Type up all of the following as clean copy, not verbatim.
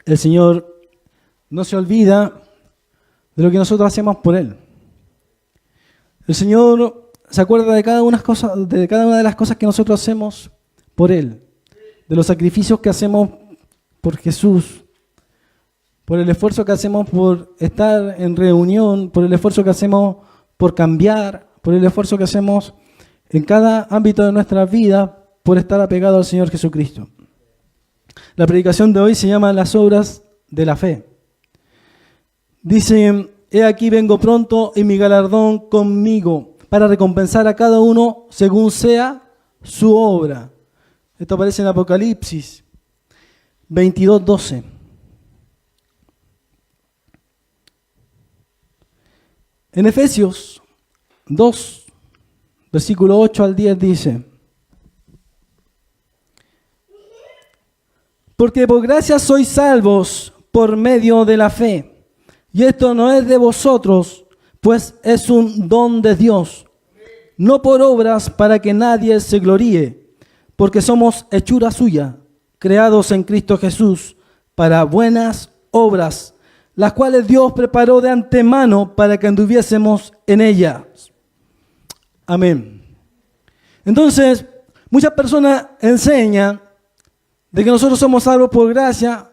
el Señor no se olvida de lo que nosotros hacemos por Él. El Señor se acuerda de cada una de las cosas que nosotros hacemos por Él, de los sacrificios que hacemos por Jesús, por el esfuerzo que hacemos por estar en reunión, por el esfuerzo que hacemos por cambiar, por el esfuerzo que hacemos en cada ámbito de nuestra vida por estar apegado al Señor Jesucristo. La predicación de hoy se llama Las obras de la fe. Dice: he aquí vengo pronto y mi galardón conmigo para recompensar a cada uno según sea su obra. Esto aparece en Apocalipsis 22:12. En Efesios 2, versículo 8 al 10 dice: porque por gracia sois salvos por medio de la fe, y esto no es de vosotros, pues es un don de Dios, no por obras para que nadie se gloríe, porque somos hechura suya, creados en Cristo Jesús para buenas obras, las cuales Dios preparó de antemano para que anduviésemos en ellas. Amén. Entonces, muchas personas enseñan de que nosotros somos salvos por gracia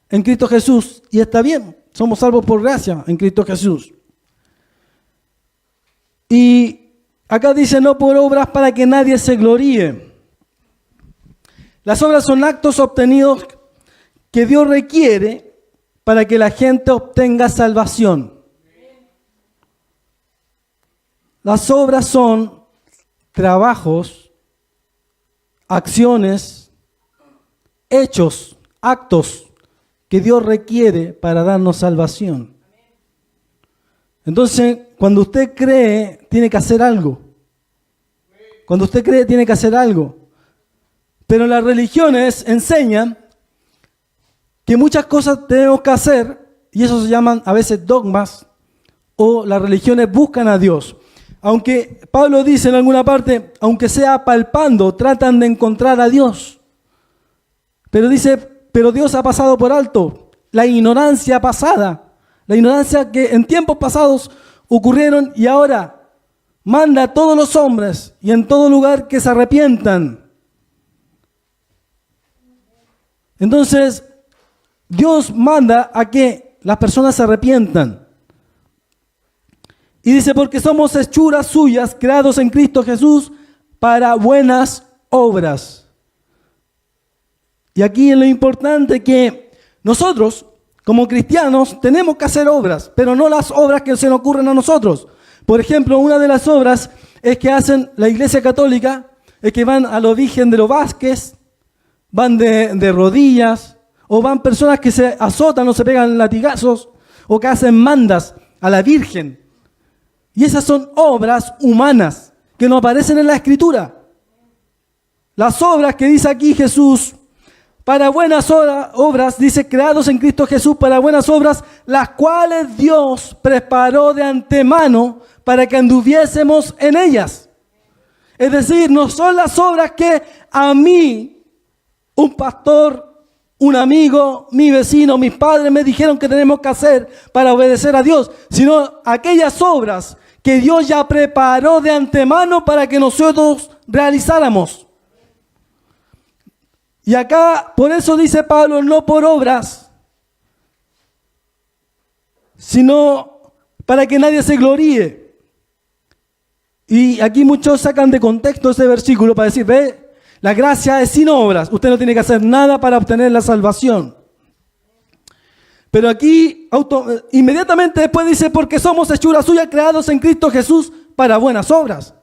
en Cristo Jesús, y está bien, somos salvos por gracia en Cristo Jesús. Y acá dice: no por obras para que nadie se gloríe. Las obras son actos obtenidos que Dios requiere para que la gente obtenga salvación. Las obras son trabajos, acciones, hechos, actos que Dios requiere para darnos salvación. Entonces, cuando usted cree, tiene que hacer algo. Cuando usted cree, tiene que hacer algo. Pero las religiones enseñan que muchas cosas tenemos que hacer, y eso se llaman a veces dogmas, o las religiones buscan a Dios. Aunque Pablo dice en alguna parte, aunque sea palpando, tratan de encontrar a Dios. Pero dice, pero Dios ha pasado por alto la ignorancia pasada, la ignorancia que en tiempos pasados ocurrieron, y ahora manda a todos los hombres y en todo lugar que se arrepientan. Entonces, Dios manda a que las personas se arrepientan. Y dice: porque somos hechuras suyas, creados en Cristo Jesús para buenas obras. Y aquí es lo importante, que nosotros, como cristianos, tenemos que hacer obras, pero no las obras que se nos ocurren a nosotros. Por ejemplo, una de las obras es que hacen la Iglesia Católica, es que van a la Virgen de los Vázquez, van de rodillas, o van personas que se azotan o se pegan latigazos, o que hacen mandas a la Virgen. Y esas son obras humanas que no aparecen en la Escritura. Las obras que dice aquí Jesús, para buenas obras, dice: creados en Cristo Jesús para buenas obras, las cuales Dios preparó de antemano para que anduviésemos en ellas. Es decir, no son las obras que a mí, un pastor, un amigo, mi vecino, mis padres me dijeron que tenemos que hacer para obedecer a Dios, sino aquellas obras que Dios ya preparó de antemano para que nosotros realizáramos. Y acá, por eso dice Pablo, no por obras, sino para que nadie se gloríe. Y aquí muchos sacan de contexto ese versículo para decir: ve, la gracia es sin obras, usted no tiene que hacer nada para obtener la salvación. Pero aquí inmediatamente después dice: porque somos hechura suya, creados en Cristo Jesús para buenas obras.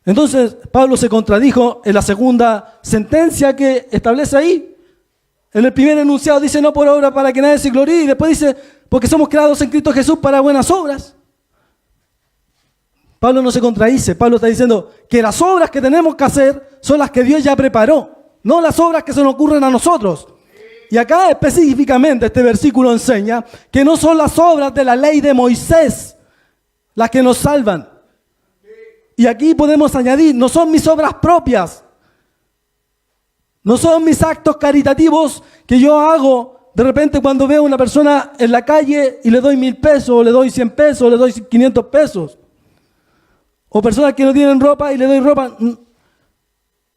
Entonces Pablo se contradijo en la segunda sentencia que establece ahí. En el primer enunciado dice: no por obra para que nadie se gloríe, y después dice: porque somos creados en Cristo Jesús para buenas obras. Pablo no se contradice. Pablo está diciendo que las obras que tenemos que hacer son las que Dios ya preparó, no las obras que se nos ocurren a nosotros. Y acá específicamente este versículo enseña que no son las obras de la ley de Moisés las que nos salvan. Y aquí podemos añadir: no son mis obras propias, no son mis actos caritativos que yo hago de repente cuando veo a una persona en la calle y le doy 1.000 pesos, o le doy 100 pesos, o le doy 500 pesos. O personas que no tienen ropa y le doy ropa.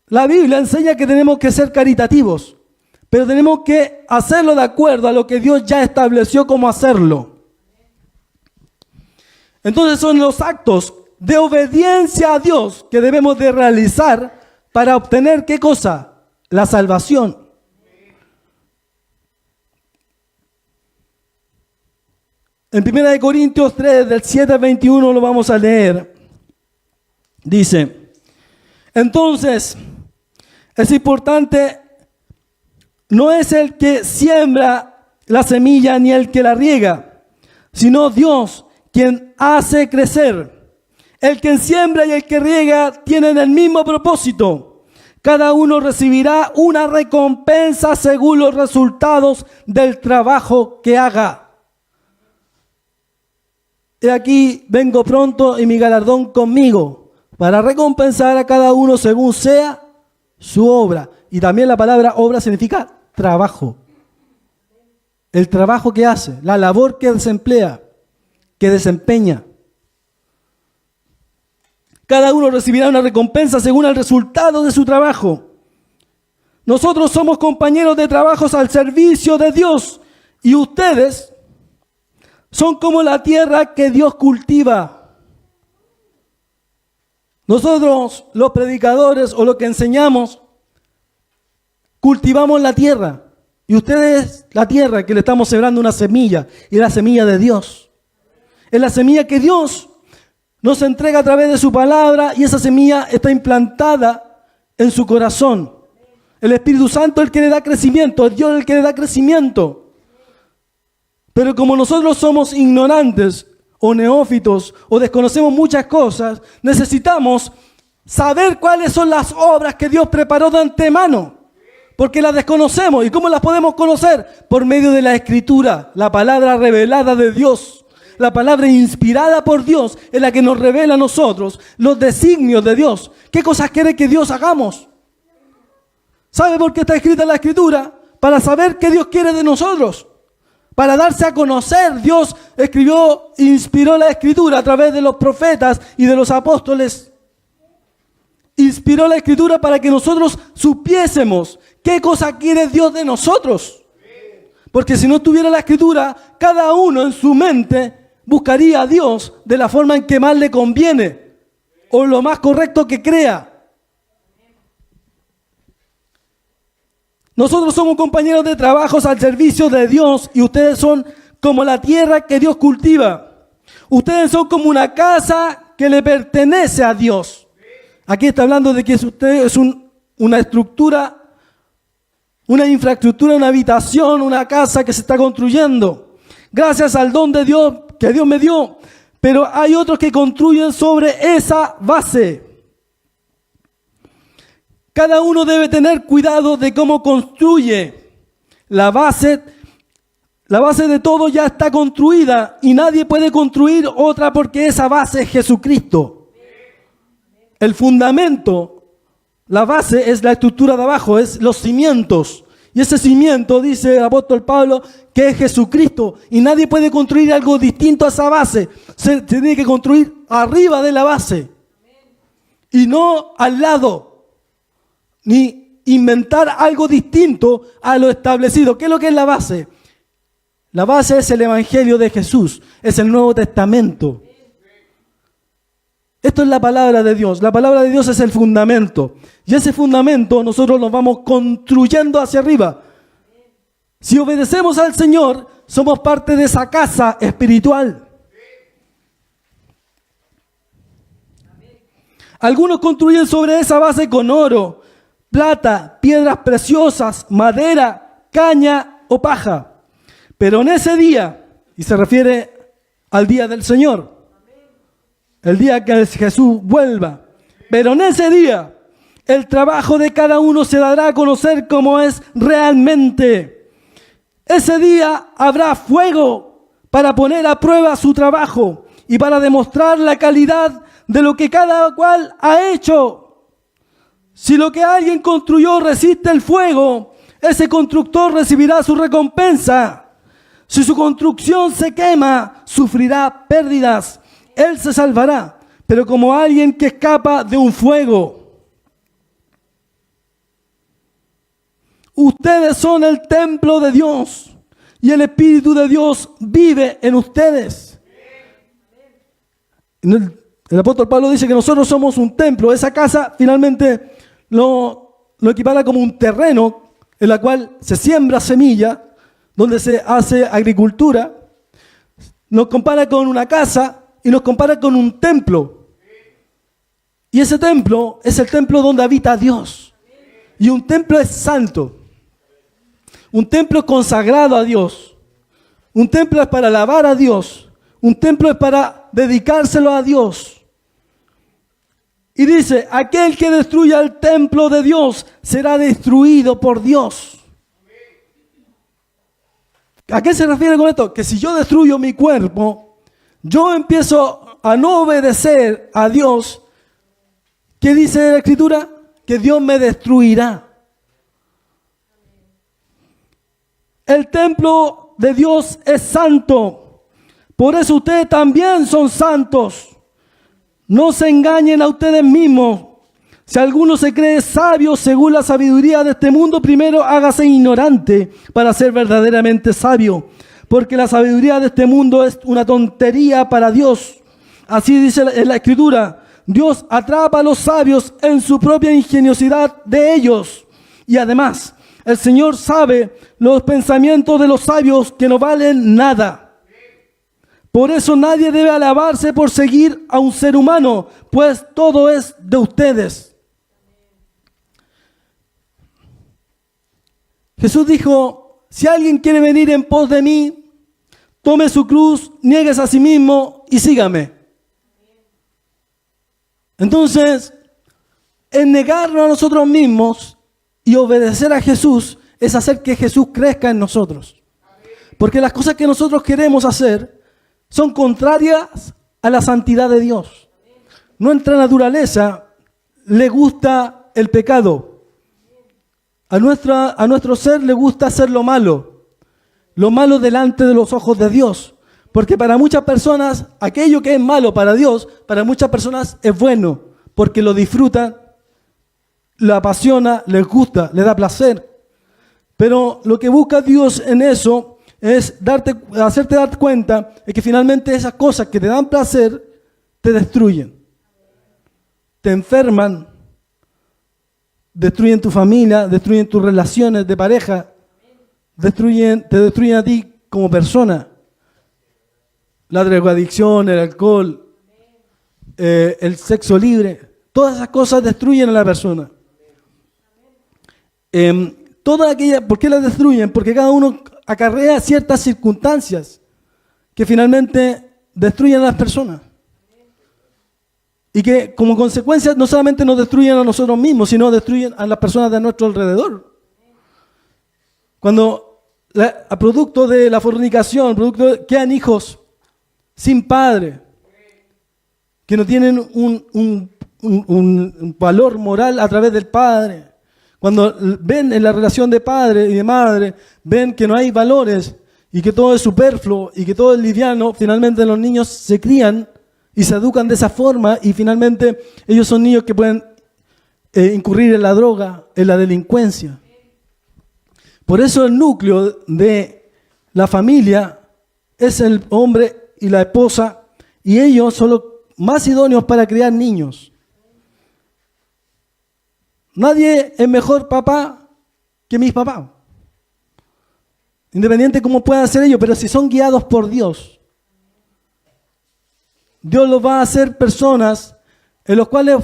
La Biblia enseña que tenemos que ser caritativos, pero tenemos que hacerlo de acuerdo a lo que Dios ya estableció cómo hacerlo. Entonces son los actos de obediencia a Dios que debemos de realizar para obtener ¿qué cosa? La salvación. En 1 Corintios 3, del 7 al 21 lo vamos a leer. Dice, entonces, es importante, no es el que siembra la semilla ni el que la riega, sino Dios quien hace crecer. El que siembra y el que riega tienen el mismo propósito. Cada uno recibirá una recompensa según los resultados del trabajo que haga. He aquí, vengo pronto y mi galardón conmigo, para recompensar a cada uno según sea su obra. Y también la palabra obra significa trabajo. El trabajo que hace, la labor que desemplea, que desempeña. Cada uno recibirá una recompensa según el resultado de su trabajo. Nosotros somos compañeros de trabajos al servicio de Dios y ustedes son como la tierra que Dios cultiva. Nosotros, los predicadores o los que enseñamos, cultivamos la tierra. Y ustedes, la tierra que le estamos sembrando una semilla, y es la semilla de Dios. Es la semilla que Dios nos entrega a través de su palabra y esa semilla está implantada en su corazón. El Espíritu Santo es el que le da crecimiento, es Dios el que le da crecimiento. Pero como nosotros somos ignorantes o neófitos o desconocemos muchas cosas, necesitamos saber cuáles son las obras que Dios preparó de antemano, porque las desconocemos. ¿Y cómo las podemos conocer? Por medio de la Escritura, la palabra revelada de Dios. La palabra inspirada por Dios es la que nos revela a nosotros los designios de Dios. ¿Qué cosas quiere que Dios hagamos? ¿Sabe por qué está escrita la Escritura? Para saber qué Dios quiere de nosotros. Para darse a conocer, Dios escribió, inspiró la Escritura a través de los profetas y de los apóstoles. Inspiró la Escritura para que nosotros supiésemos qué cosa quiere Dios de nosotros. Porque si no tuviera la Escritura, cada uno en su mente buscaría a Dios de la forma en que más le conviene o lo más correcto que crea. Nosotros somos compañeros de trabajos al servicio de Dios y ustedes son como la tierra que Dios cultiva. Ustedes son como una casa que le pertenece a Dios. Aquí está hablando de que usted es una estructura, una infraestructura, una habitación, una casa que se está construyendo. Gracias al don de Dios que Dios me dio. Pero hay otros que construyen sobre esa base. Cada uno debe tener cuidado de cómo construye. La base de todo ya está construida y nadie puede construir otra porque esa base es Jesucristo. El fundamento, la base es la estructura de abajo, es los cimientos. Y ese cimiento, dice el apóstol Pablo, que es Jesucristo. Y nadie puede construir algo distinto a esa base. Se tiene que construir arriba de la base. Y no al lado. Ni inventar algo distinto a lo establecido. ¿Qué es lo que es la base? La base es el Evangelio de Jesús. Es el Nuevo Testamento. Esto es la palabra de Dios. La palabra de Dios es el fundamento. Y ese fundamento nosotros lo vamos construyendo hacia arriba. Si obedecemos al Señor, somos parte de esa casa espiritual. Algunos construyen sobre esa base con oro, plata, piedras preciosas, madera, caña o paja. Pero en ese día, y se refiere al día del Señor, el día que Jesús vuelva, pero en ese día, el trabajo de cada uno se dará a conocer como es realmente. Ese día habrá fuego para poner a prueba su trabajo y para demostrar la calidad de lo que cada cual ha hecho. Si lo que alguien construyó resiste el fuego, ese constructor recibirá su recompensa. Si su construcción se quema, sufrirá pérdidas. Él se salvará, pero como alguien que escapa de un fuego. Ustedes son el templo de Dios y el Espíritu de Dios vive en ustedes. El apóstol Pablo dice que nosotros somos un templo. Esa casa finalmente lo equipara como un terreno en la cual se siembra semilla, donde se hace agricultura. Nos compara con una casa y nos compara con un templo. Y ese templo es el templo donde habita Dios. Y un templo es santo. Un templo es consagrado a Dios. Un templo es para alabar a Dios. Un templo es para dedicárselo a Dios. Y dice, aquel que destruya el templo de Dios será destruido por Dios. ¿A qué se refiere con esto? Que si yo destruyo mi cuerpo, yo empiezo a no obedecer a Dios. ¿Qué dice la Escritura? Que Dios me destruirá. El templo de Dios es santo. Por eso ustedes también son santos. No se engañen a ustedes mismos. Si alguno se cree sabio según la sabiduría de este mundo, primero hágase ignorante para ser verdaderamente sabio. Porque la sabiduría de este mundo es una tontería para Dios. Así dice en la Escritura. Dios atrapa a los sabios en su propia ingeniosidad de ellos. Y además, el Señor sabe los pensamientos de los sabios que no valen nada. Por eso nadie debe alabarse por seguir a un ser humano, pues todo es de ustedes. Jesús dijo, si alguien quiere venir en pos de mí, tome su cruz, niéguese a sí mismo y sígame. Entonces, en negarnos a nosotros mismos y obedecer a Jesús es hacer que Jesús crezca en nosotros. Porque las cosas que nosotros queremos hacer son contrarias a la santidad de Dios. Nuestra naturaleza le gusta el pecado. A nuestro ser le gusta hacer lo malo delante de los ojos de Dios. Porque para muchas personas, aquello que es malo para Dios, para muchas personas es bueno, porque lo disfrutan, lo apasiona, les gusta, les da placer. Pero lo que busca Dios en eso es hacerte dar cuenta de que finalmente esas cosas que te dan placer te destruyen, te enferman, destruyen tu familia, destruyen tus relaciones de pareja, te destruyen a ti como persona. La drogadicción, el alcohol, el sexo libre, todas esas cosas destruyen a la persona. ¿Por qué las destruyen? Porque cada uno acarrea ciertas circunstancias que finalmente destruyen a las personas. Y que como consecuencia no solamente nos destruyen a nosotros mismos, sino destruyen a las personas de nuestro alrededor. Cuando a producto de la fornicación, quedan hijos sin padre, que no tienen un valor moral a través del padre. Cuando ven en la relación de padre y de madre, ven que no hay valores y que todo es superfluo y que todo es liviano, finalmente los niños se crían y se educan de esa forma y finalmente ellos son niños que pueden incurrir en la droga, en la delincuencia. Por eso el núcleo de la familia es el hombre y la esposa, y ellos son los más idóneos para criar niños. Nadie es mejor papá que mis papás, independiente de cómo puedan ser ellos, pero si son guiados por Dios, Dios los va a hacer personas en los cuales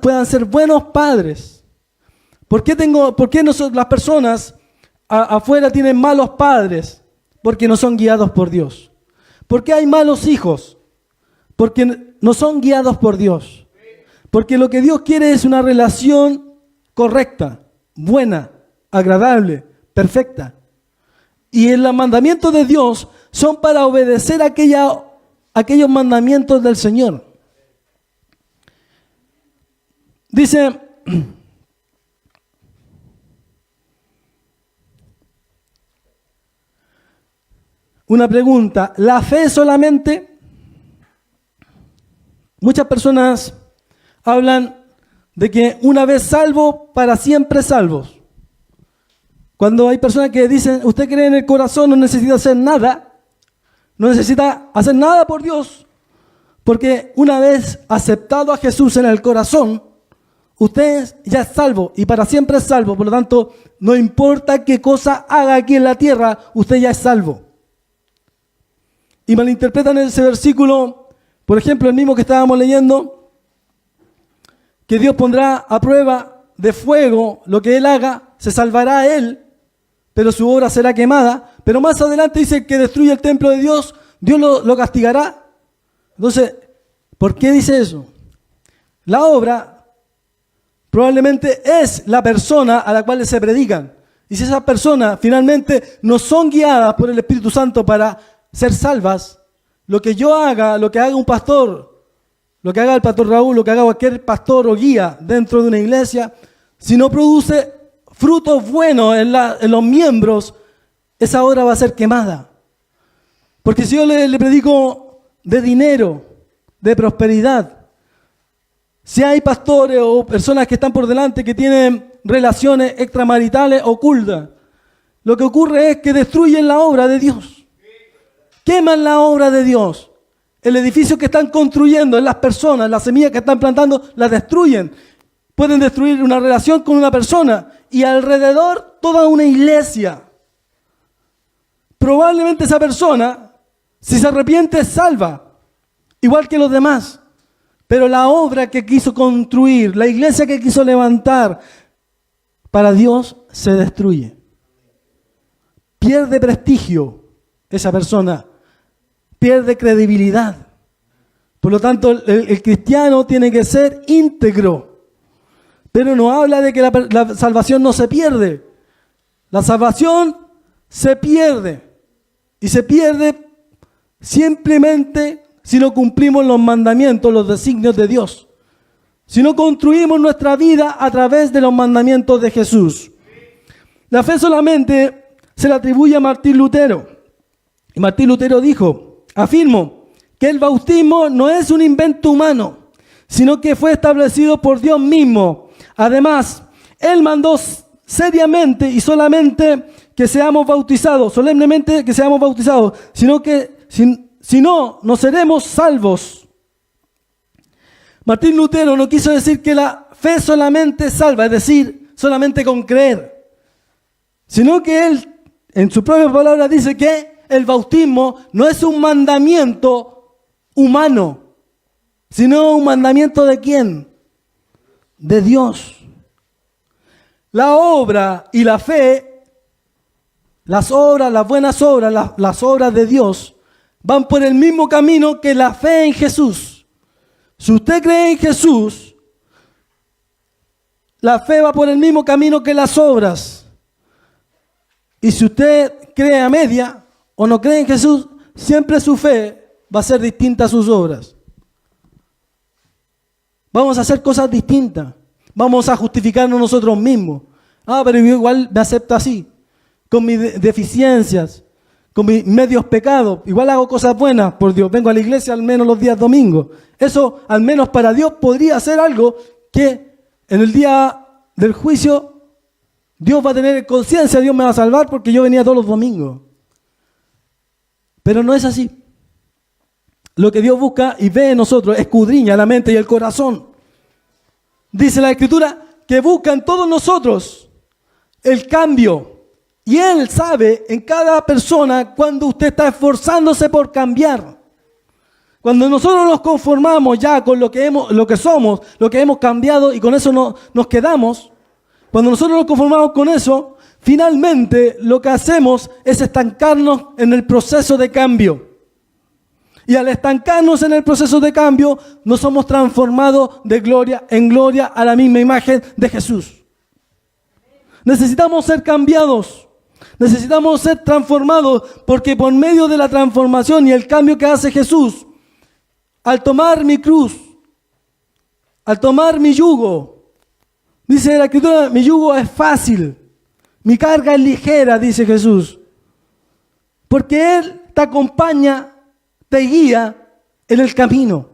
puedan ser buenos padres. ¿Por qué las personas afuera tienen malos padres? Porque no son guiados por Dios. ¿Por qué hay malos hijos? Porque no son guiados por Dios. Porque lo que Dios quiere es una relación correcta, buena, agradable, perfecta. Y los mandamientos de Dios son para obedecer aquellos mandamientos del Señor. Dice, una pregunta. ¿La fe solamente? Muchas personas hablan de que una vez salvo, para siempre salvos. Cuando hay personas que dicen, usted cree en el corazón, no necesita hacer nada, no necesita hacer nada por Dios, porque una vez aceptado a Jesús en el corazón, usted ya es salvo y para siempre es salvo. Por lo tanto, no importa qué cosa haga aquí en la tierra, usted ya es salvo. Y malinterpretan ese versículo, por ejemplo, el mismo que estábamos leyendo, que Dios pondrá a prueba de fuego lo que Él haga, se salvará a Él, pero su obra será quemada. Pero más adelante dice que destruye el templo de Dios, Dios lo castigará. Entonces, ¿por qué dice eso? La obra probablemente es la persona a la cual se predican. Y si esas personas finalmente no son guiadas por el Espíritu Santo para ser salvas, lo que yo haga, lo que haga un pastor, lo que haga el pastor Raúl, lo que haga cualquier pastor o guía dentro de una iglesia, si no produce frutos buenos en los miembros, esa obra va a ser quemada. Porque si yo le predico de dinero, de prosperidad, si hay pastores o personas que están por delante que tienen relaciones extramaritales ocultas, lo que ocurre es que destruyen la obra de Dios. Queman la obra de Dios. El edificio que están construyendo, en las personas, las semillas que están plantando, las destruyen. Pueden destruir una relación con una persona y alrededor toda una iglesia. Probablemente esa persona, si se arrepiente, es salva, igual que los demás. Pero la obra que quiso construir, la iglesia que quiso levantar, para Dios se destruye. Pierde prestigio esa persona, pierde credibilidad. Por lo tanto, el cristiano tiene que ser íntegro. Pero no habla de que la salvación no se pierde. La salvación se pierde. Y se pierde simplemente si no cumplimos los mandamientos, los designios de Dios. Si no construimos nuestra vida a través de los mandamientos de Jesús. La fe solamente se le atribuye a Martín Lutero. Y Martín Lutero dijo, afirmo que el bautismo no es un invento humano, sino que fue establecido por Dios mismo. Además, Él mandó seriamente y solamente que seamos bautizados, solemnemente que seamos bautizados, sino que si no, no seremos salvos. Martín Lutero no quiso decir que la fe solamente salva, es decir, solamente con creer, sino que él, en su propia palabra, dice que el bautismo no es un mandamiento humano, sino un mandamiento ¿de quién? De Dios. La obra y la fe, las obras, las buenas obras, las obras de Dios, van por el mismo camino que la fe en Jesús. Si usted cree en Jesús, la fe va por el mismo camino que las obras. Y si usted cree a media o no cree en Jesús, siempre su fe va a ser distinta a sus obras. Vamos a hacer cosas distintas. Vamos a justificarnos nosotros mismos. Pero yo igual me acepto así, con mis deficiencias, con mis medios pecados. Igual hago cosas buenas, por Dios. Vengo a la iglesia al menos los días domingos. Eso, al menos para Dios, podría ser algo que en el día del juicio Dios va a tener conciencia, Dios me va a salvar porque yo venía todos los domingos. Pero no es así. Lo que Dios busca y ve en nosotros, escudriña la mente y el corazón. Dice la Escritura que busca en todos nosotros el cambio. Y Él sabe en cada persona cuando usted está esforzándose por cambiar. Cuando nosotros nos conformamos ya con lo que somos, lo que hemos cambiado y con eso nos quedamos, cuando nosotros nos conformamos con eso, finalmente lo que hacemos es estancarnos en el proceso de cambio. Y al estancarnos en el proceso de cambio, nos somos transformados de gloria en gloria a la misma imagen de Jesús. Necesitamos ser cambiados. Necesitamos ser transformados porque por medio de la transformación y el cambio que hace Jesús, al tomar mi cruz, al tomar mi yugo, dice la Escritura, mi yugo es fácil, mi carga es ligera, dice Jesús. Porque Él te acompaña, te guía en el camino.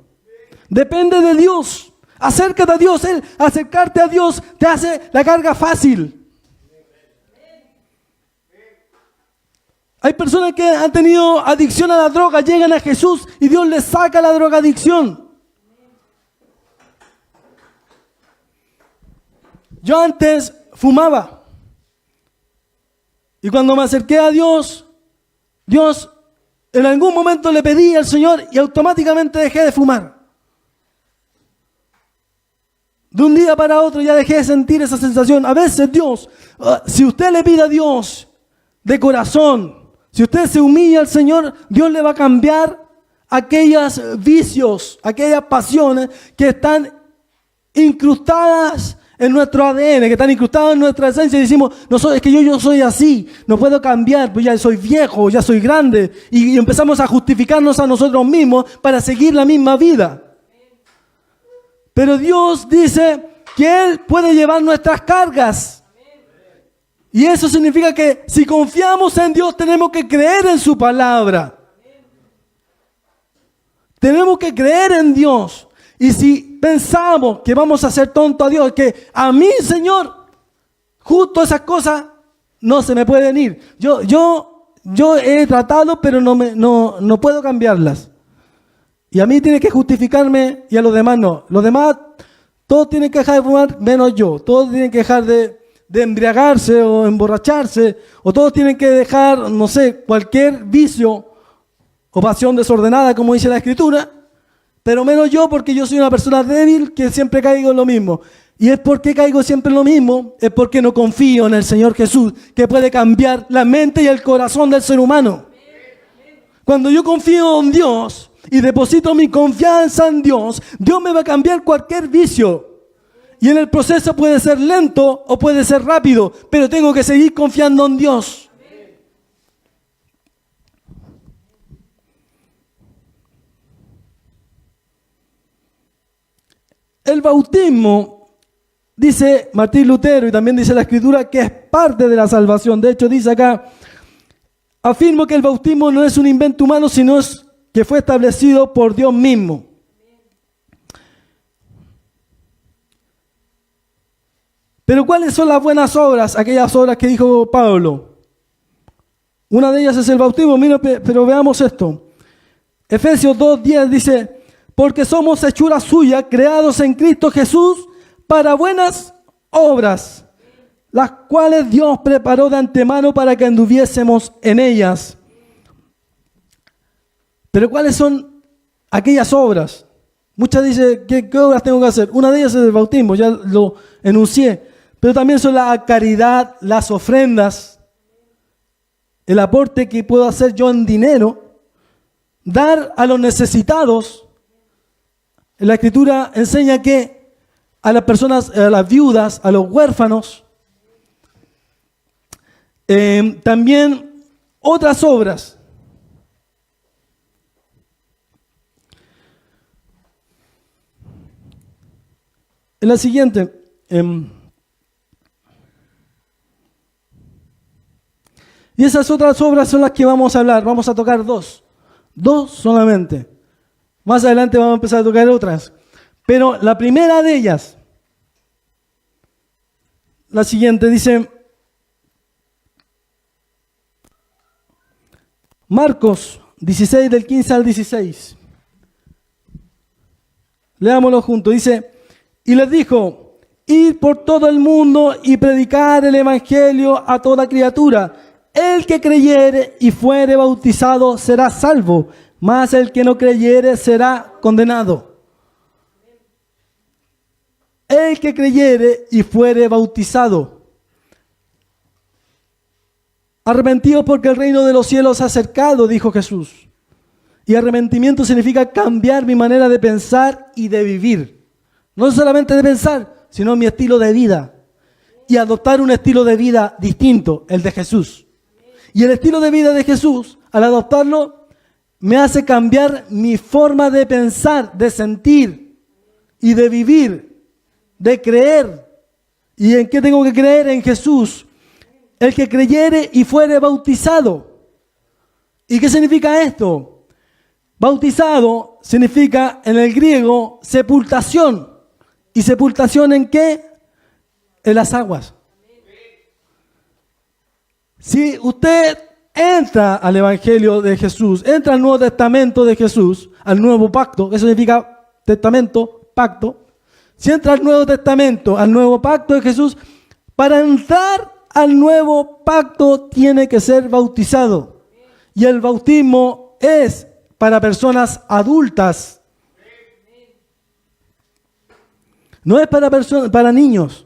Depende de Dios. Acércate a Dios. Acercarte a Dios te hace la carga fácil. Hay personas que han tenido adicción a la droga, llegan a Jesús y Dios les saca la drogadicción. Yo antes fumaba. Y cuando me acerqué a Dios, Dios en algún momento le pedí al Señor y automáticamente dejé de fumar. De un día para otro ya dejé de sentir esa sensación. A veces Dios, si usted le pide a Dios de corazón, si usted se humilla al Señor, Dios le va a cambiar aquellos vicios, aquellas pasiones que están incrustadas en nuestro ADN, que están incrustadas en nuestra esencia y decimos, no soy, es que yo soy así, no puedo cambiar, pues ya soy viejo, ya soy grande, y empezamos a justificarnos a nosotros mismos para seguir la misma vida. Pero Dios dice que Él puede llevar nuestras cargas. Y eso significa que si confiamos en Dios tenemos que creer en su palabra. Tenemos que creer en Dios. Y si pensamos que vamos a hacer tonto a Dios, que a mí, Señor, justo esas cosas no se me pueden ir. Yo he tratado, pero no puedo cambiarlas. Y a mí tiene que justificarme y a los demás no. Los demás, todos tienen que dejar de fumar, menos yo. Todos tienen que dejar de embriagarse o emborracharse. O todos tienen que dejar, no sé, cualquier vicio o pasión desordenada, como dice la Escritura. Pero menos yo, porque yo soy una persona débil que siempre caigo en lo mismo. Y es porque caigo siempre en lo mismo, es porque no confío en el Señor Jesús, que puede cambiar la mente y el corazón del ser humano. Cuando yo confío en Dios y deposito mi confianza en Dios, Dios me va a cambiar cualquier vicio. Y en el proceso puede ser lento o puede ser rápido, pero tengo que seguir confiando en Dios. El bautismo, dice Martín Lutero y también dice la Escritura, que es parte de la salvación. De hecho, dice acá, afirmo que el bautismo no es un invento humano, sino es que fue establecido por Dios mismo. Pero ¿cuáles son las buenas obras? Aquellas obras que dijo Pablo. Una de ellas es el bautismo. Mira, pero veamos esto. Efesios 2:10 dice, porque somos hechura suya, creados en Cristo Jesús para buenas obras, las cuales Dios preparó de antemano para que anduviésemos en ellas. Pero ¿cuáles son aquellas obras? Muchas dicen, ¿qué obras tengo que hacer? Una de ellas es el bautismo, ya lo enuncié. Pero también son la caridad, las ofrendas, el aporte que puedo hacer yo en dinero, dar a los necesitados. La Escritura enseña que a las personas, a las viudas, a los huérfanos, también otras obras. En la siguiente, y esas otras obras son las que vamos a hablar. Vamos a tocar dos solamente. Más adelante vamos a empezar a tocar otras. Pero la primera de ellas, la siguiente, dice Marcos 16, del 15 al 16. Leámoslo juntos. Dice, y les dijo, id por todo el mundo y predicar el evangelio a toda criatura. El que creyere y fuere bautizado será salvo, mas el que no creyere será condenado. El que creyere y fuere bautizado. Arrepentidos porque el reino de los cielos se ha acercado, dijo Jesús. Y arrepentimiento significa cambiar mi manera de pensar y de vivir. No solamente de pensar, sino mi estilo de vida. Y adoptar un estilo de vida distinto, el de Jesús. Y el estilo de vida de Jesús, al adoptarlo, me hace cambiar mi forma de pensar, de sentir y de vivir, de creer. ¿Y en qué tengo que creer? En Jesús. El que creyere y fuere bautizado. ¿Y qué significa esto? Bautizado significa en el griego sepultación. ¿Y sepultación en qué? En las aguas. Si usted entra al Evangelio de Jesús, entra al Nuevo Testamento de Jesús, al Nuevo Pacto, eso significa testamento, pacto. Si entra al Nuevo Testamento, al Nuevo Pacto de Jesús, para entrar al Nuevo Pacto tiene que ser bautizado. Y el bautismo es para personas adultas. No es para niños.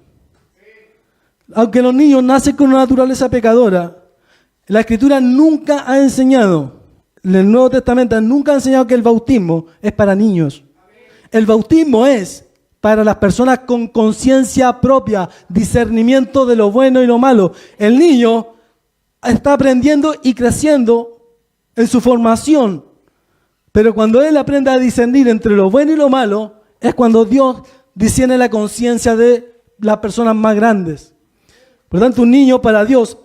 Aunque los niños nacen con una naturaleza pecadora, la Escritura nunca ha enseñado, en el Nuevo Testamento nunca ha enseñado que el bautismo es para niños. El bautismo es para las personas con conciencia propia, discernimiento de lo bueno y lo malo. El niño está aprendiendo y creciendo en su formación, pero cuando él aprende a discernir entre lo bueno y lo malo, es cuando Dios discierne la conciencia de las personas más grandes. Por lo tanto, un niño para Dios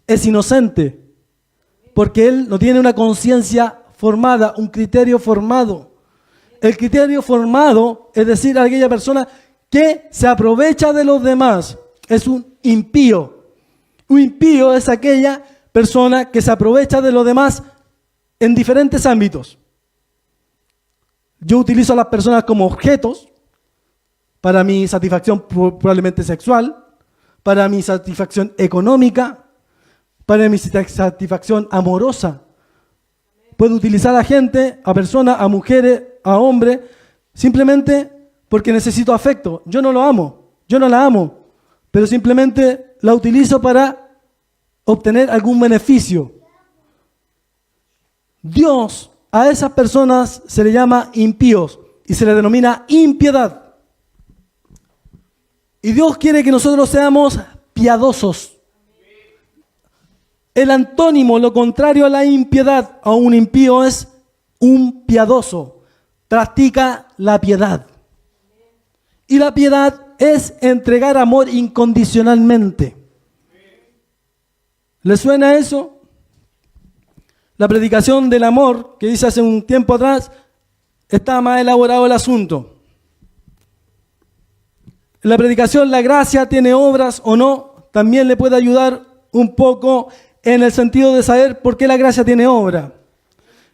es inocente, porque él no tiene una conciencia formada, un criterio formado. El criterio formado, es decir, aquella persona que se aprovecha de los demás, es un impío. Un impío es aquella persona que se aprovecha de los demás en diferentes ámbitos. Yo utilizo a las personas como objetos para mi satisfacción probablemente sexual, para mi satisfacción económica, para mi satisfacción amorosa. Puedo utilizar a gente, a personas, a mujeres, a hombres, simplemente porque necesito afecto. Yo no lo amo, yo no la amo, pero simplemente la utilizo para obtener algún beneficio. Dios a esas personas se le llama impíos y se le denomina impiedad. Y Dios quiere que nosotros seamos piadosos. El antónimo, lo contrario a la impiedad, a un impío es un piadoso. Practica la piedad. Y la piedad es entregar amor incondicionalmente. ¿Le suena eso? La predicación del amor, que hice hace un tiempo atrás, está más elaborado el asunto. En la predicación, la gracia tiene obras o no, también le puede ayudar un poco en el sentido de saber por qué la gracia tiene obra.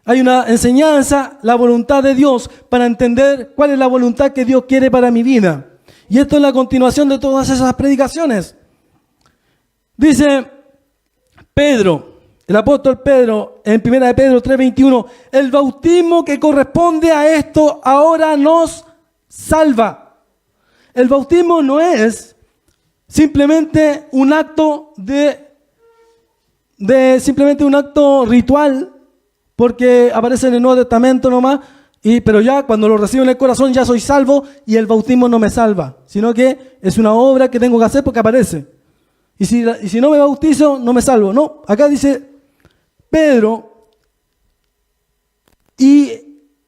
Hay una enseñanza, la voluntad de Dios, para entender cuál es la voluntad que Dios quiere para mi vida. Y esto es la continuación de todas esas predicaciones. Dice Pedro, el apóstol Pedro, en 1 de Pedro 3:21, el bautismo que corresponde a esto ahora nos salva. El bautismo no es simplemente un acto simplemente un acto ritual, porque aparece en el Nuevo Testamento nomás, pero ya cuando lo recibo en el corazón ya soy salvo y el bautismo no me salva, sino que es una obra que tengo que hacer porque aparece. Y si no me bautizo, no me salvo. No, acá dice Pedro y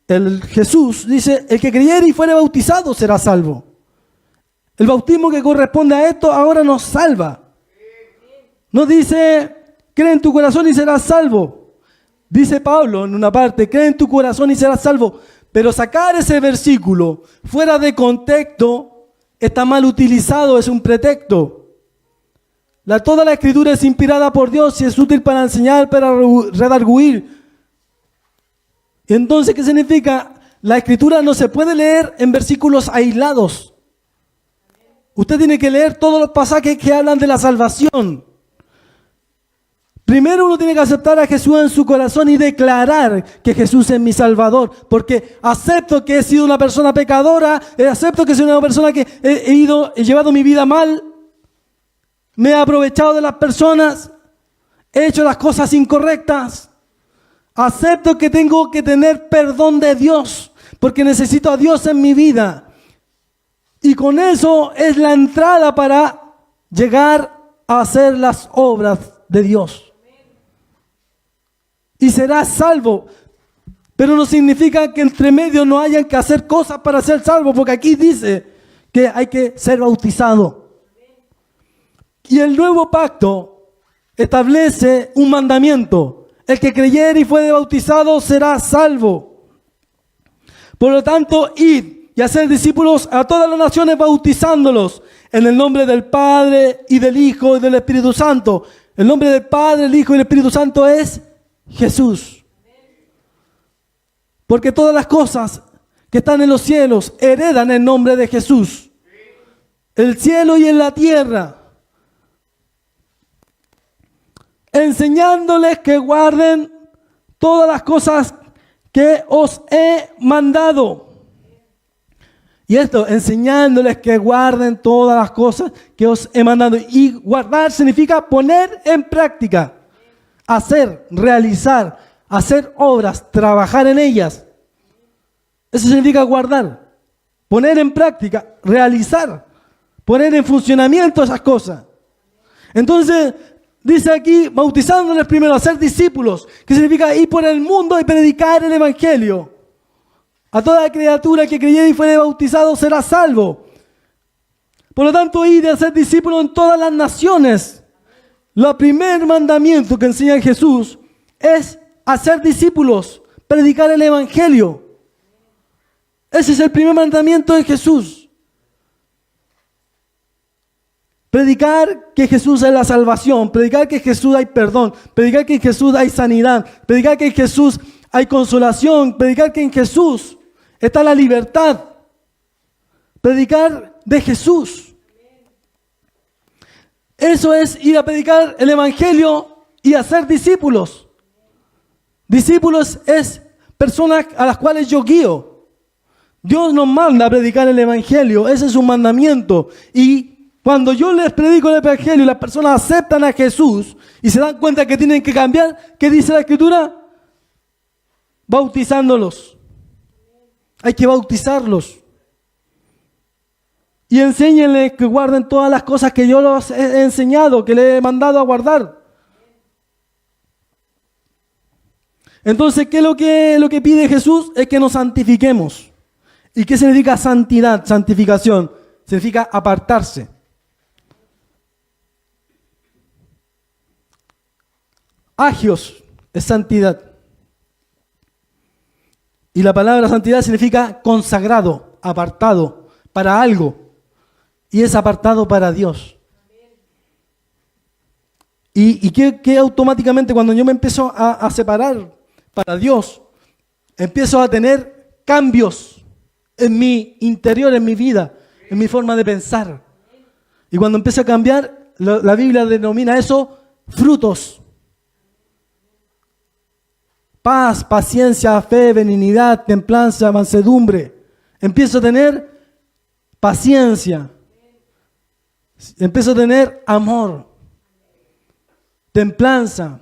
el Jesús dice, el que creyere y fuere bautizado será salvo. El bautismo que corresponde a esto ahora nos salva. No dice, cree en tu corazón y serás salvo. Dice Pablo en una parte, cree en tu corazón y serás salvo. Pero sacar ese versículo fuera de contexto está mal utilizado, es un pretexto. Toda la Escritura es inspirada por Dios y es útil para enseñar, para redarguir. Entonces, ¿qué significa? La Escritura no se puede leer en versículos aislados. Usted tiene que leer todos los pasajes que hablan de la salvación. Primero uno tiene que aceptar a Jesús en su corazón y declarar que Jesús es mi Salvador. Porque acepto que he sido una persona pecadora, acepto que soy una persona que he llevado mi vida mal, me he aprovechado de las personas, he hecho las cosas incorrectas. Acepto que tengo que tener perdón de Dios, porque necesito a Dios en mi vida. Y con eso es la entrada para llegar a hacer las obras de Dios. Y serás salvo. Pero no significa que entre medio no hayan que hacer cosas para ser salvo, porque aquí dice que hay que ser bautizado. Y el nuevo pacto establece un mandamiento. El que creyere y fuere bautizado será salvo. Por lo tanto, id y hacer discípulos a todas las naciones, bautizándolos en el nombre del Padre y del Hijo y del Espíritu Santo. El nombre del Padre, el Hijo y el Espíritu Santo es Jesús. Porque todas las cosas que están en los cielos heredan el nombre de Jesús. El cielo y en la tierra. Enseñándoles que guarden todas las cosas que os he mandado. Y esto, enseñándoles que guarden todas las cosas que os he mandado. Y guardar significa poner en práctica, hacer, realizar, hacer obras, trabajar en ellas. Eso significa guardar, poner en práctica, realizar, poner en funcionamiento esas cosas. Entonces, dice aquí, bautizándoles primero, hacer discípulos, que significa ir por el mundo y predicar el Evangelio. A toda criatura que creyere y fuere bautizado será salvo. Por lo tanto, ir y hacer discípulos en todas las naciones. El primer mandamiento que enseña Jesús es hacer discípulos, predicar el Evangelio. Ese es el primer mandamiento de Jesús. Predicar que Jesús es la salvación, predicar que en Jesús hay perdón, predicar que en Jesús hay sanidad, predicar que en Jesús hay consolación, predicar que en Jesús está la libertad, predicar de Jesús. Eso es ir a predicar el Evangelio y hacer discípulos. Discípulos es personas a las cuales yo guío. Dios nos manda a predicar el Evangelio, ese es un mandamiento. Y cuando yo les predico el Evangelio y las personas aceptan a Jesús y se dan cuenta que tienen que cambiar, ¿qué dice la Escritura? Bautizándolos. Hay que bautizarlos. Y enséñenles que guarden todas las cosas que yo les he enseñado, que les he mandado a guardar. Entonces, ¿qué es lo que pide Jesús? Es que nos santifiquemos. ¿Y qué significa santidad, santificación? Significa apartarse. Agios es santidad. Y la palabra santidad significa consagrado, apartado, para algo. Y es apartado para Dios. ¿Y qué automáticamente cuando yo me empiezo a separar para Dios, empiezo a tener cambios en mi interior, en mi vida, en mi forma de pensar? Y cuando empiezo a cambiar, la Biblia denomina eso frutos. Paz, paciencia, fe, benignidad, templanza, mansedumbre. Empiezo a tener paciencia. Empiezo a tener amor, templanza,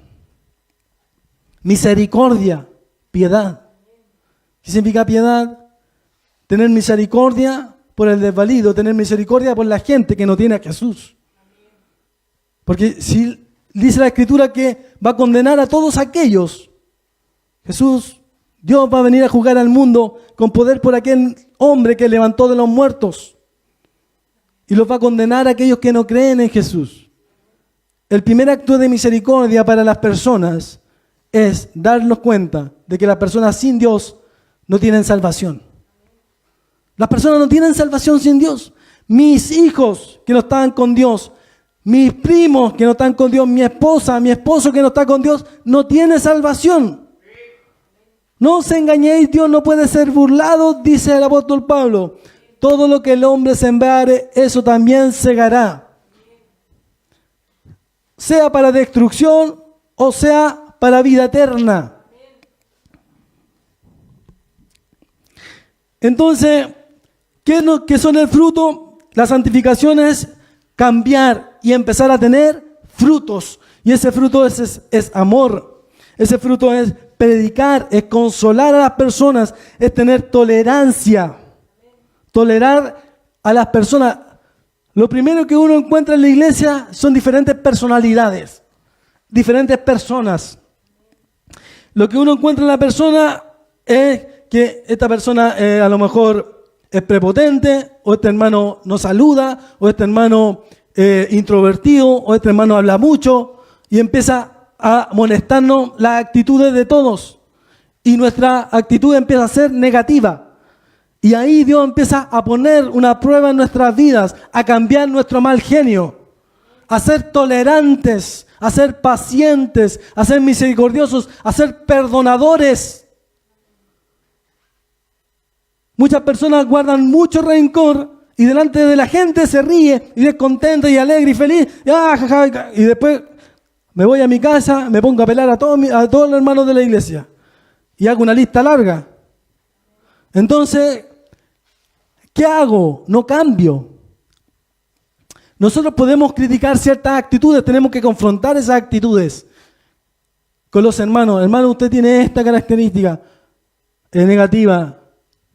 misericordia, piedad. ¿Qué significa piedad? Tener misericordia por el desvalido, tener misericordia por la gente que no tiene a Jesús. Porque si dice la Escritura que va a condenar a todos aquellos, Jesús, Dios va a venir a juzgar al mundo con poder por aquel hombre que levantó de los muertos. Y los va a condenar a aquellos que no creen en Jesús. El primer acto de misericordia para las personas es darnos cuenta de que las personas sin Dios no tienen salvación. Las personas no tienen salvación sin Dios. Mis hijos que no están con Dios, mis primos que no están con Dios, mi esposa, mi esposo que no está con Dios, no tiene salvación. No os engañéis, Dios no puede ser burlado, dice el apóstol Pablo. Todo lo que el hombre sembrare, eso también segará. Sea para destrucción o sea para vida eterna. Entonces, ¿qué son el fruto? La santificación es cambiar y empezar a tener frutos. Y ese fruto es amor. Ese fruto es predicar, es consolar a las personas, es tener tolerancia. Tolerar a las personas. Lo primero que uno encuentra en la iglesia son diferentes personalidades, diferentes personas. Lo que uno encuentra en la persona es que esta persona a lo mejor es prepotente, o este hermano no saluda, o este hermano introvertido, o este hermano habla mucho, y empieza a amonestarnos las actitudes de todos. Y nuestra actitud empieza a ser negativa. Y ahí Dios empieza a poner una prueba en nuestras vidas, a cambiar nuestro mal genio, a ser tolerantes, a ser pacientes, a ser misericordiosos, a ser perdonadores. Muchas personas guardan mucho rencor y delante de la gente se ríe y es contenta y alegre y feliz. Y después me voy a mi casa, me pongo a pelar a todos los hermanos de la iglesia y hago una lista larga. Entonces, ¿qué hago? No cambio. Nosotros podemos criticar ciertas actitudes, tenemos que confrontar esas actitudes con los hermanos. Hermano, usted tiene esta característica negativa,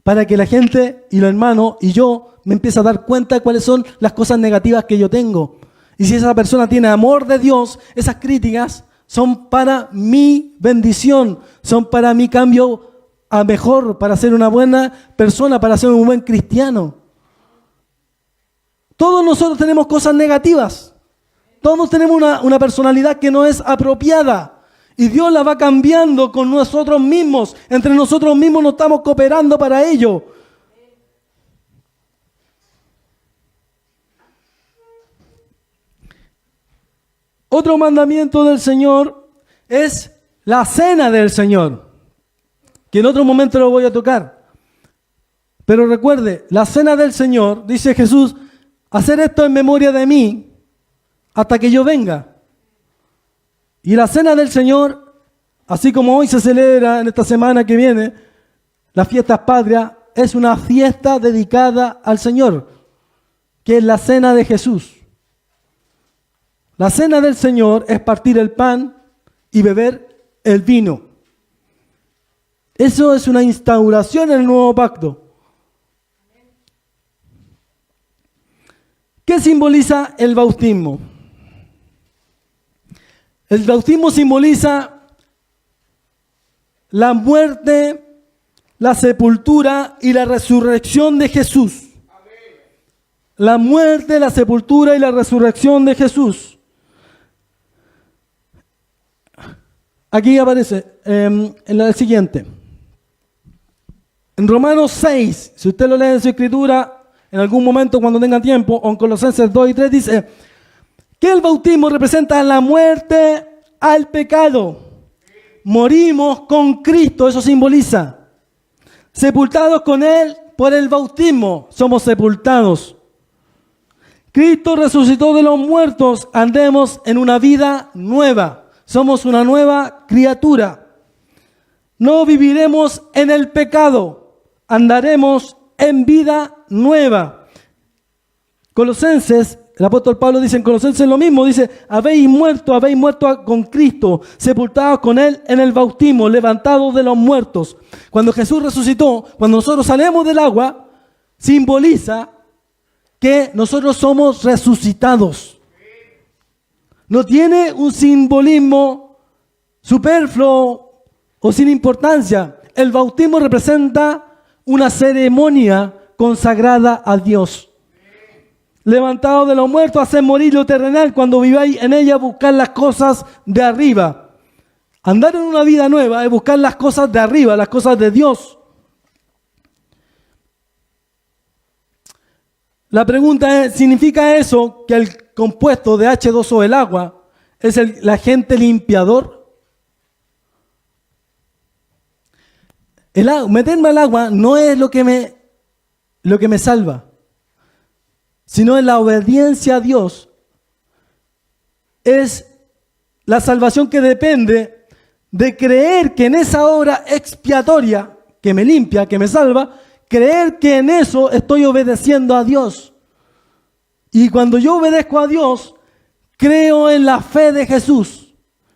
para que la gente y los hermanos y yo me empiece a dar cuenta de cuáles son las cosas negativas que yo tengo. Y si esa persona tiene amor de Dios, esas críticas son para mi bendición, son para mi cambio a mejor, para ser una buena persona, para ser un buen cristiano. Todos nosotros tenemos cosas negativas. Todos tenemos una personalidad que no es apropiada. Y Dios la va cambiando con nosotros mismos. Entre nosotros mismos nos estamos cooperando para ello. Otro mandamiento del Señor es la cena del Señor, que en otro momento lo voy a tocar. Pero recuerde, la cena del Señor, dice Jesús, hacer esto en memoria de mí hasta que yo venga. Y la cena del Señor, así como hoy se celebra en esta semana que viene, las fiestas patrias, es una fiesta dedicada al Señor, que es la cena de Jesús. La cena del Señor es partir el pan y beber el vino. Eso es una instauración en el nuevo pacto. ¿Qué simboliza el bautismo? El bautismo simboliza la muerte, la sepultura y la resurrección de Jesús. La muerte, la sepultura y la resurrección de Jesús. Aquí aparece en el siguiente. En Romanos 6, si usted lo lee en su escritura, en algún momento cuando tenga tiempo, o en Colosenses 2 y 3 dice que el bautismo representa la muerte al pecado. Morimos con Cristo, eso simboliza. Sepultados con Él por el bautismo, somos sepultados. Cristo resucitó de los muertos, andemos en una vida nueva. Somos una nueva criatura. No viviremos en el pecado, andaremos en vida nueva. Colosenses, el apóstol Pablo dice en Colosenses lo mismo, dice, habéis muerto con Cristo, sepultados con Él en el bautismo, levantados de los muertos. Cuando Jesús resucitó, cuando nosotros salimos del agua, simboliza que nosotros somos resucitados. No tiene un simbolismo superfluo o sin importancia. El bautismo representa una ceremonia consagrada a Dios. Levantado de los muertos, hacer morir lo terrenal. Cuando viváis en ella, buscar las cosas de arriba. Andar en una vida nueva es buscar las cosas de arriba, las cosas de Dios. La pregunta es, ¿significa eso que el compuesto de H2O, el agua, es el agente limpiador? Meterme al agua no es lo que me salva, sino en la obediencia a Dios. Es la salvación que depende de creer que en esa obra expiatoria que me limpia, que me salva, creer que en eso estoy obedeciendo a Dios. Y cuando yo obedezco a Dios, creo en la fe de Jesús.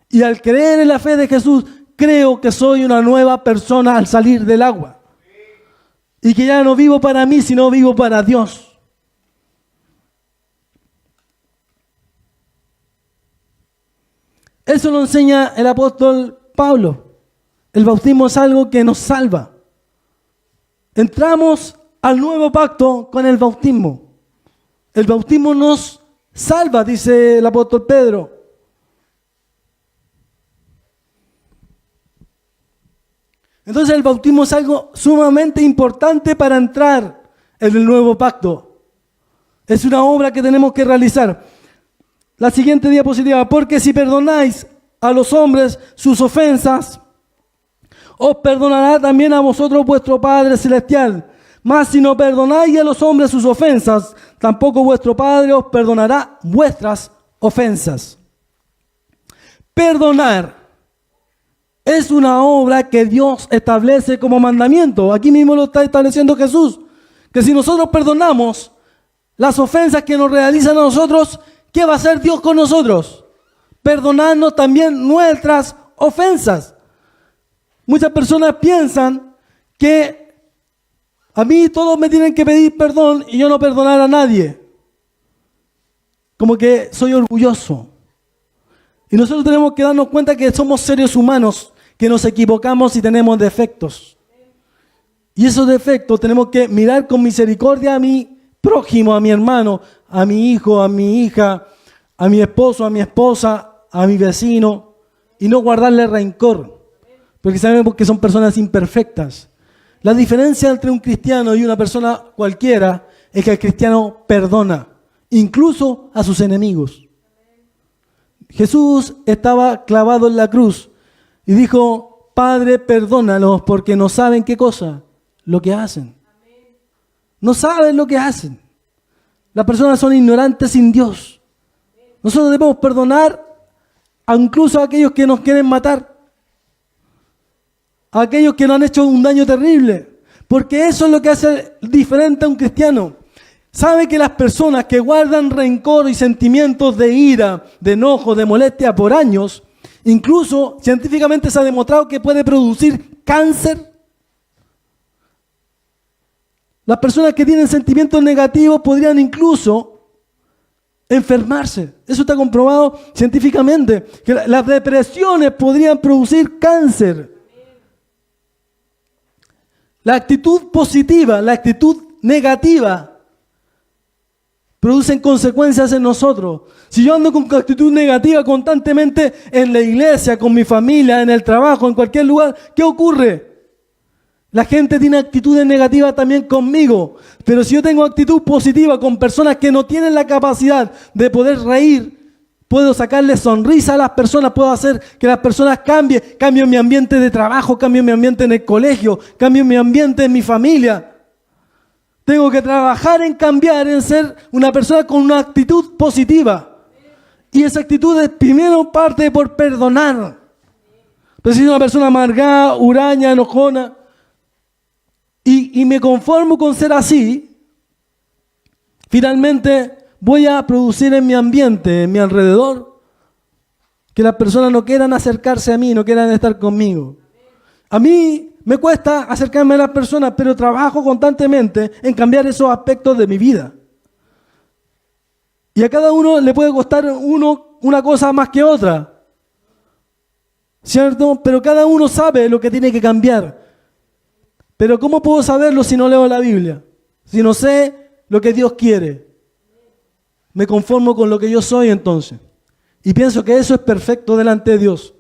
Y al creer en la fe de Jesús, creo que soy una nueva persona al salir del agua. Y que ya no vivo para mí, sino vivo para Dios. Eso lo enseña el apóstol Pablo. El bautismo es algo que nos salva. Entramos al nuevo pacto con el bautismo. El bautismo nos salva, dice el apóstol Pedro. Entonces el bautismo es algo sumamente importante para entrar en el nuevo pacto. Es una obra que tenemos que realizar. La siguiente diapositiva. Porque si perdonáis a los hombres sus ofensas, os perdonará también a vosotros vuestro Padre Celestial. Mas si no perdonáis a los hombres sus ofensas, tampoco vuestro Padre os perdonará vuestras ofensas. Perdonar es una obra que Dios establece como mandamiento. Aquí mismo lo está estableciendo Jesús. Que si nosotros perdonamos las ofensas que nos realizan a nosotros, ¿qué va a hacer Dios con nosotros? Perdonarnos también nuestras ofensas. Muchas personas piensan que a mí todos me tienen que pedir perdón y yo no perdonar a nadie. Como que soy orgulloso. Y nosotros tenemos que darnos cuenta que somos seres humanos, que nos equivocamos y tenemos defectos. Y esos defectos tenemos que mirar con misericordia a mi prójimo, a mi hermano, a mi hijo, a mi hija, a mi esposo, a mi esposa, a mi vecino, y no guardarle rencor, porque sabemos que son personas imperfectas. La diferencia entre un cristiano y una persona cualquiera es que el cristiano perdona, incluso a sus enemigos. Jesús estaba clavado en la cruz y dijo: Padre, perdónalos porque no saben qué cosa, lo que hacen. No saben lo que hacen. Las personas son ignorantes sin Dios. Nosotros debemos perdonar incluso a aquellos que nos quieren matar, a aquellos que nos han hecho un daño terrible, porque eso es lo que hace diferente a un cristiano. Sabe que las personas que guardan rencor y sentimientos de ira, de enojo, de molestia por años, incluso científicamente se ha demostrado que puede producir cáncer. Las personas que tienen sentimientos negativos podrían incluso enfermarse. Eso está comprobado científicamente, que las depresiones podrían producir cáncer. La actitud positiva, la actitud negativa producen consecuencias en nosotros. Si yo ando con actitud negativa constantemente en la iglesia, con mi familia, en el trabajo, en cualquier lugar, ¿qué ocurre? La gente tiene actitudes negativas también conmigo. Pero si yo tengo actitud positiva con personas que no tienen la capacidad de poder reír, puedo sacarle sonrisa a las personas, puedo hacer que las personas cambien. Cambio mi ambiente de trabajo, cambio mi ambiente en el colegio, cambio mi ambiente en mi familia. Tengo que trabajar en cambiar, en ser una persona con una actitud positiva. Y esa actitud es primero parte por perdonar. Pero si soy una persona amargada, huraña, enojona, y me conformo con ser así, finalmente voy a producir en mi ambiente, en mi alrededor, que las personas no quieran acercarse a mí, no quieran estar conmigo. A mí me cuesta acercarme a las personas, pero trabajo constantemente en cambiar esos aspectos de mi vida. Y a cada uno le puede costar una cosa más que otra, ¿cierto? Pero cada uno sabe lo que tiene que cambiar. Pero ¿cómo puedo saberlo si no leo la Biblia? Si no sé lo que Dios quiere. Me conformo con lo que yo soy entonces. Y pienso que eso es perfecto delante de Dios.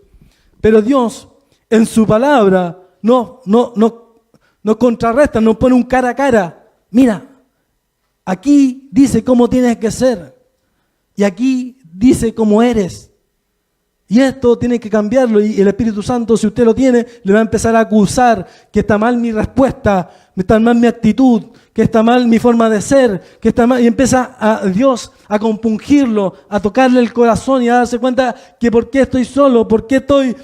Pero Dios, en su palabra, nos contrarresta, nos pone un cara a cara. Mira, aquí dice cómo tienes que ser. Y aquí dice cómo eres. Y esto tiene que cambiarlo, y el Espíritu Santo, si usted lo tiene, le va a empezar a acusar que está mal mi respuesta, que está mal mi actitud, que está mal mi forma de ser, que está mal, y empieza a Dios a compungirlo, a tocarle el corazón y a darse cuenta que por qué estoy solo, por qué estoy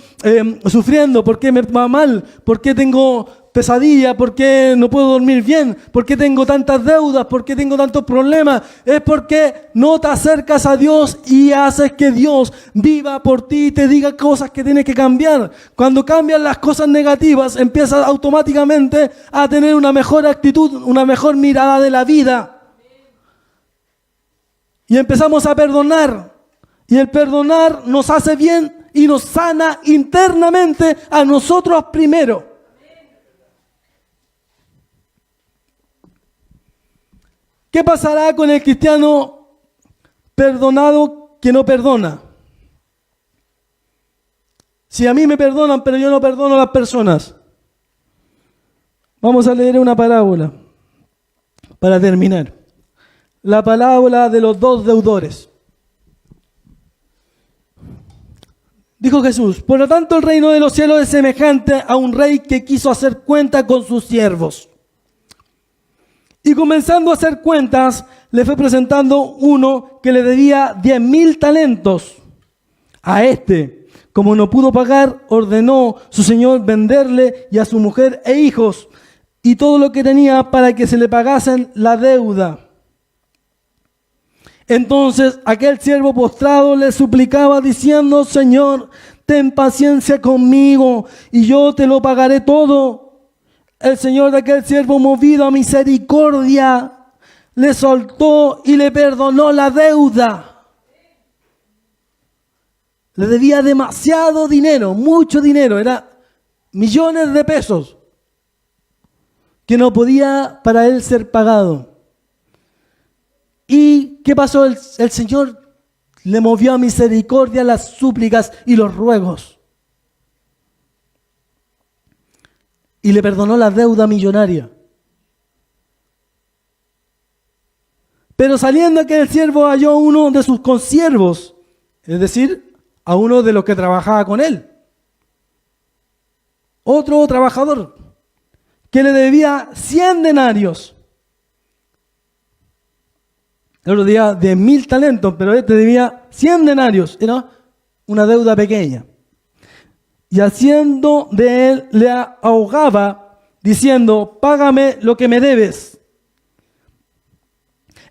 sufriendo, por qué me va mal, por qué tengo pesadilla, por qué no puedo dormir bien, por qué tengo tantas deudas, por qué tengo tantos problemas. Es porque no te acercas a Dios y haces que Dios viva por ti y te diga cosas que tienes que cambiar. Cuando cambian las cosas negativas, empiezas automáticamente a tener una mejor actitud, una mejor mirada de la vida. Y empezamos a perdonar. Y el perdonar nos hace bien y nos sana internamente a nosotros primero. ¿Qué pasará con el cristiano perdonado que no perdona? Si a mí me perdonan, pero yo no perdono a las personas, Vamos a leer una parábola para terminar. La parábola de los dos deudores. Dijo Jesús: por lo tanto el reino de los cielos es semejante a un rey que quiso hacer cuenta con sus siervos. Y comenzando a hacer cuentas, le fue presentando uno que le debía 10.000 talentos. A este, como no pudo pagar, ordenó su señor venderle y a su mujer e hijos y todo lo que tenía para que se le pagasen la deuda. Entonces aquel siervo postrado le suplicaba diciendo: Señor, ten paciencia conmigo y yo te lo pagaré todo. El señor de aquel siervo, movido a misericordia, le soltó y le perdonó la deuda. Le debía demasiado dinero, mucho dinero, era millones de pesos, que no podía para él ser pagado. ¿Y qué pasó? El Señor le movió a misericordia las súplicas y los ruegos. Y le perdonó la deuda millonaria. Pero saliendo aquel siervo halló a uno de sus consiervos, es decir, a uno de los que trabajaba con él. Otro trabajador que le debía 100 denarios. El otro día 10.000 talentos, pero este debía 100 denarios. Era una deuda pequeña. Y haciendo de él, le ahogaba, diciendo: págame lo que me debes.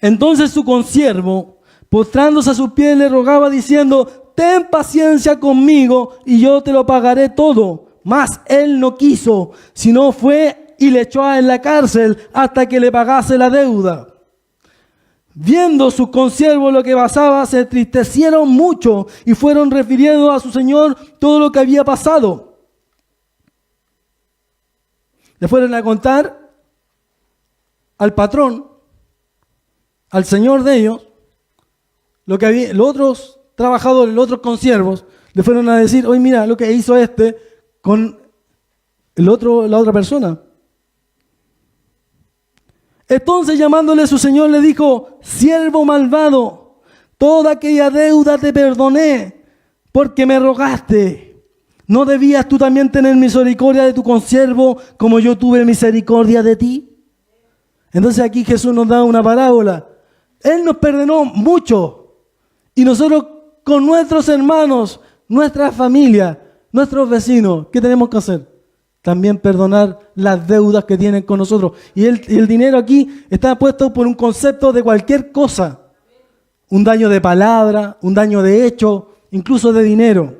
Entonces su consiervo, postrándose a sus pies, le rogaba, diciendo: ten paciencia conmigo y yo te lo pagaré todo. Mas él no quiso, sino fue y le echó en la cárcel hasta que le pagase la deuda. Viendo sus consiervos lo que pasaba, se entristecieron mucho y fueron refiriendo a su señor todo lo que había pasado. Le fueron a contar al patrón, al señor de ellos, lo que había, los otros trabajadores, los otros consiervos, le fueron a decir: oye, mira lo que hizo este con la otra persona. Entonces, llamándole a su señor, le dijo: siervo malvado, toda aquella deuda te perdoné porque me rogaste. ¿No debías tú también tener misericordia de tu consiervo como yo tuve misericordia de ti? Entonces aquí Jesús nos da una parábola. Él nos perdonó mucho y nosotros con nuestros hermanos, nuestra familia, nuestros vecinos, ¿qué tenemos que hacer? También perdonar las deudas que tienen con nosotros. Y el dinero aquí está puesto por un concepto de cualquier cosa. Un daño de palabra, un daño de hecho, incluso de dinero.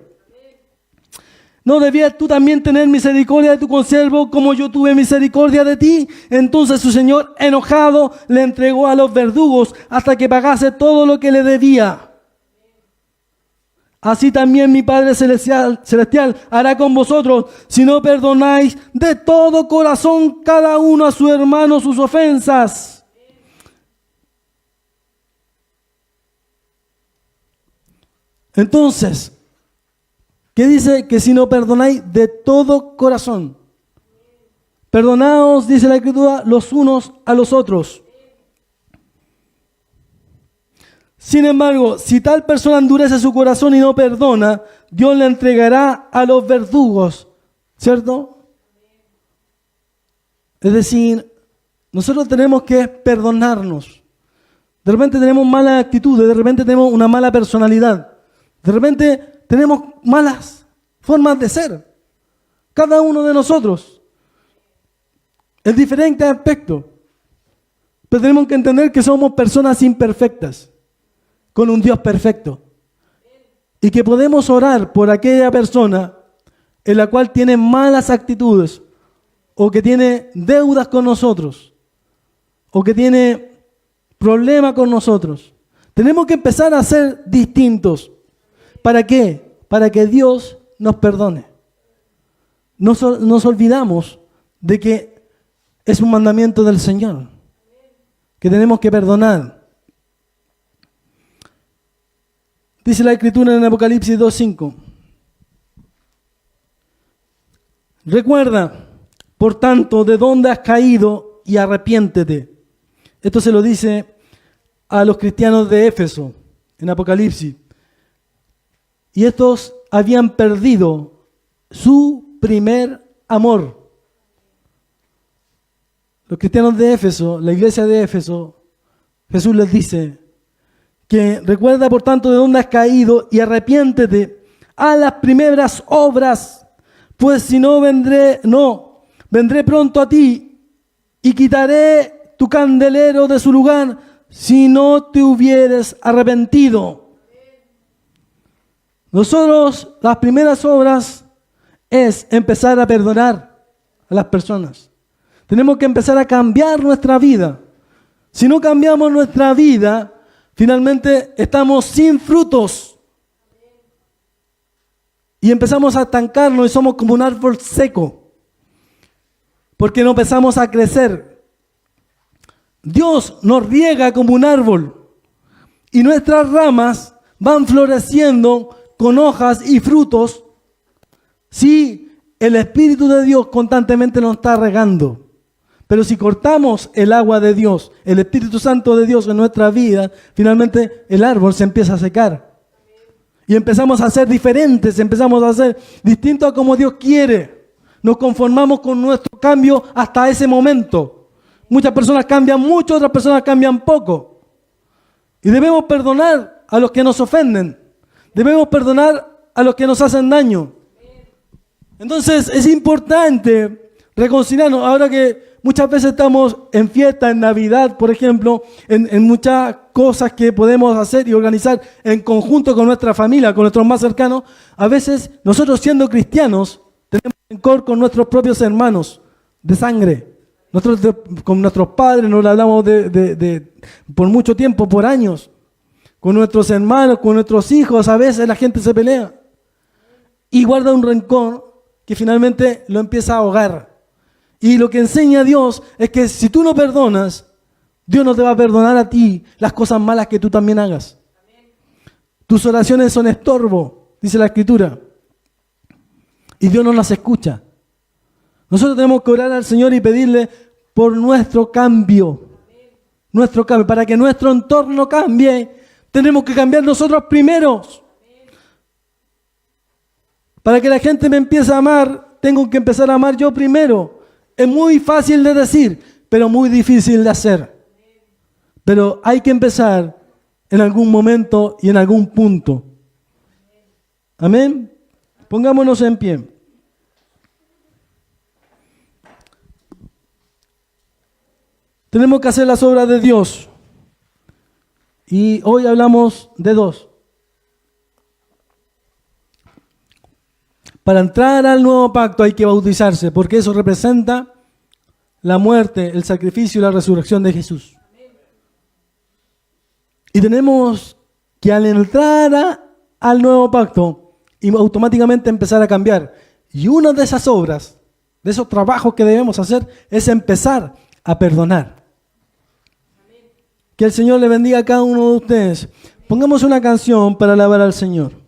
¿No debías tú también tener misericordia de tu consiervo como yo tuve misericordia de ti? Entonces su señor, enojado, le entregó a los verdugos hasta que pagase todo lo que le debía. Así también mi Padre Celestial hará con vosotros si no perdonáis de todo corazón cada uno a su hermano sus ofensas. Entonces, ¿qué dice? Que si no perdonáis de todo corazón. Perdonaos, dice la Escritura, los unos a los otros. Sin embargo, si tal persona endurece su corazón y no perdona, Dios le entregará a los verdugos, ¿cierto? Es decir, nosotros tenemos que perdonarnos. De repente tenemos malas actitudes, de repente tenemos una mala personalidad, de repente tenemos malas formas de ser. Cada uno de nosotros, en diferentes aspectos. Pero tenemos que entender que somos personas imperfectas, con un Dios perfecto. Y que podemos orar por aquella persona en la cual tiene malas actitudes, o que tiene deudas con nosotros, o que tiene problemas con nosotros. Tenemos que empezar a ser distintos. ¿Para qué? Para que Dios nos perdone. Nos olvidamos de que es un mandamiento del Señor, que tenemos que perdonar. Dice la Escritura en Apocalipsis 2:5. Recuerda, por tanto, de dónde has caído y arrepiéntete. Esto se lo dice a los cristianos de Éfeso en Apocalipsis. Y estos habían perdido su primer amor. Los cristianos de Éfeso, la iglesia de Éfeso, Jesús les dice que recuerda por tanto de dónde has caído y arrepiéntete a las primeras obras, pues si no vendré pronto a ti y quitaré tu candelero de su lugar si no te hubieres arrepentido. Nosotros, las primeras obras es empezar a perdonar a las personas. Tenemos que empezar a cambiar nuestra vida. Si no cambiamos nuestra vida, finalmente estamos sin frutos. Y empezamos a estancarnos y somos como un árbol seco. Porque no empezamos a crecer. Dios nos riega como un árbol. Y nuestras ramas van floreciendo con hojas y frutos si el Espíritu de Dios constantemente nos está regando. Pero si cortamos el agua de Dios, el Espíritu Santo de Dios en nuestra vida, finalmente el árbol se empieza a secar. Y empezamos a ser diferentes, empezamos a ser distintos a como Dios quiere. Nos conformamos con nuestro cambio hasta ese momento. Muchas personas cambian mucho, otras personas cambian poco. Y debemos perdonar a los que nos ofenden. Debemos perdonar a los que nos hacen daño. Entonces es importante reconciliarnos. Ahora que muchas veces estamos en fiesta, en Navidad, por ejemplo, en muchas cosas que podemos hacer y organizar en conjunto con nuestra familia, con nuestros más cercanos, a veces nosotros siendo cristianos tenemos rencor con nuestros propios hermanos de sangre. Nosotros con nuestros padres nos hablamos por mucho tiempo, por años. Con nuestros hermanos, con nuestros hijos, a veces la gente se pelea y guarda un rencor que finalmente lo empieza a ahogar. Y lo que enseña Dios es que si tú no perdonas, Dios no te va a perdonar a ti las cosas malas que tú también hagas. Tus oraciones son estorbo, dice la Escritura. Y Dios no las escucha. Nosotros tenemos que orar al Señor y pedirle por nuestro cambio. Nuestro cambio. Para que nuestro entorno cambie, tenemos que cambiar nosotros primeros. Para que la gente me empiece a amar, tengo que empezar a amar yo primero. Es muy fácil de decir, pero muy difícil de hacer. Pero hay que empezar en algún momento y en algún punto. Amén. Pongámonos en pie. Tenemos que hacer las obras de Dios. Y hoy hablamos de dos. Para entrar al nuevo pacto hay que bautizarse, porque eso representa la muerte, el sacrificio y la resurrección de Jesús. Y tenemos que al entrar al nuevo pacto y automáticamente empezar a cambiar. Y una de esas obras, de esos trabajos que debemos hacer, es empezar a perdonar. Que el Señor le bendiga a cada uno de ustedes. Pongamos una canción para alabar al Señor.